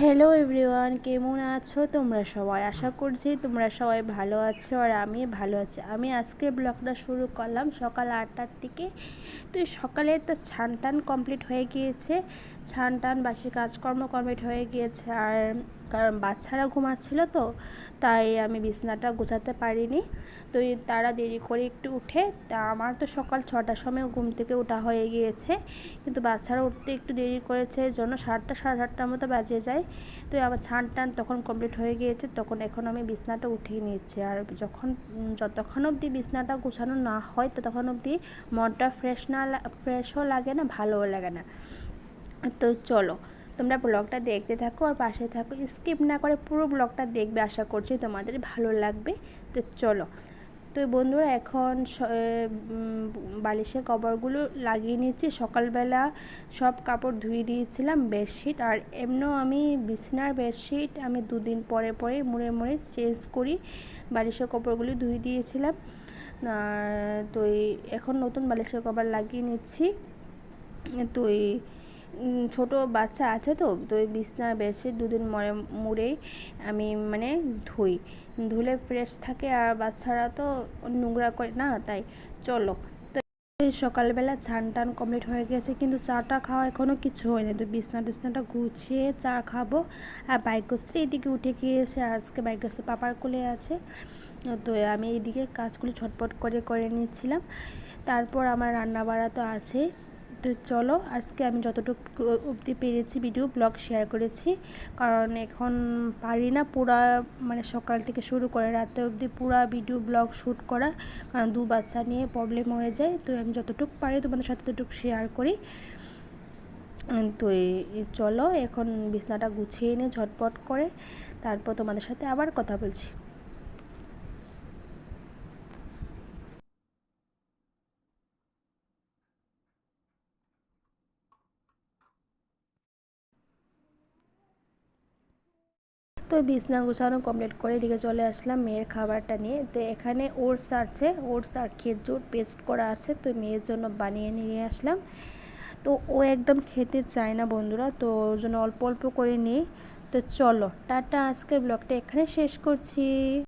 Hello everyone, কেমন আছো তোমরা সবাই? আশা করছি তোমরা সবাই ভালো আছো আর আমি ভালো আছি। আমি আজকে ব্লগটা শুরু করলাম সকাল 8টার থেকে। তো সকালে তো স্নান টান কমপ্লিট হয়ে গিয়েছে, স্নান টান বাসি কাজকর্ম কমপ্লিট হয়ে গিয়েছে। আর কারণ বাচ্চারা ঘুমাচ্ছিল তো তাই আমি বিছনাটা গোছাতে পারিনি। তো তারা দেরি করে একটু উঠে, তা আমার তো সকাল 6টার সময় ঘুম থেকে ওঠা হয়ে গিয়েছে, কিন্তু বাচ্চারা উঠতে একটু দেরি করেছে, জন্য 7টা সাড়ে 7টার মতো বাজে যায়। তো আমার স্নান টান তখন কমপ্লিট হয়ে গিয়েছে, তখন এখন আমি বিছনাটা উঠিয়ে নিচ্ছি। আর যতক্ষণ অবধি বিছনাটা গোছানো না হয় ততক্ষণ অবধি মনটা ফ্রেশও লাগে না, ভালোও লাগে না। তো চলো তোমরা ব্লগটা দেখতে থাকো আর পাশে থাকো, স্কিপ না করে পুরো ব্লগটা দেখবে, আশা করছি তোমাদের ভালো লাগবে। তো চলো। তো বন্ধুরা এখন বালিশের কভারগুলো লাগিয়ে নিচ্ছি। সকালবেলা সব কাপড় ধুয়ে দিয়েছিলাম, বেডশিট আর এমনিও আমি বিছানার বেডশিট আমি 2 দিন পরে পরে মুড়ে মুড়ে চেঞ্জ করি। বালিশের কভারগুলো ধুয়ে দিয়েছিলাম। আর তো এখন নতুন বালিশের কভার লাগিয়ে নিচ্ছি। তো ছোটো বাচ্চা আছে, তো বিছনার বেডশিট 2 দিন মুড়েই আমি ধুই, ধুলে ফ্রেশ থাকে আর বাচ্চারা তো নোংরা করে না, তাই চলো। তো সকালবেলা স্নান টান কমপ্লিট হয়ে গেছে, কিন্তু চাটা খাওয়া এখনও কিছু হয়নি। তো বিছনাটা গুছিয়ে চা খাবো। আর বাইকশ্রী এদিকে উঠে গিয়েছে, আজকে বাইকশ্রী পাপার কোলে আছে। তো আমি এইদিকে কাজগুলো ছটপট করে নিচ্ছিলাম। তারপর আমার রান্না বাড়া তো আছে। তো চলো, আজকে আমি যতটুকু অবধি পেরেছি ভিডিও ব্লগ শেয়ার করেছি, কারণ এখন পারি না পুরা সকাল থেকে শুরু করে রাতে অবধি পুরা ভিডিও ব্লগ শ্যুট করা, কারণ 2 বাচ্চা নিয়ে প্রবলেম হয়ে যায়। তো আমি যতটুকু পারি তোমাদের সাথে ততটুকু শেয়ার করি। তো চলো এখন বিছনাটা গুছিয়ে নিয়ে ঝটপট করে, তারপর তোমাদের সাথে আবার কথা বলছি। তো বিছনা গুছানো কমপ্লিট করে এদিকে চলে আসলাম মেয়ের খাবারটা নিয়ে। তো এখানে ওটস আছে, ওটস আর খেজুর পেস্ট করা আছে, তো মেয়ের জন্য বানিয়ে নিয়ে আসলাম। তো ও একদম খেতে চায় না বন্ধুরা, তো ওর জন্য অল্প অল্প করে নিই। তো চলো টাটা, আজকের ব্লগটা এখানে শেষ করছি।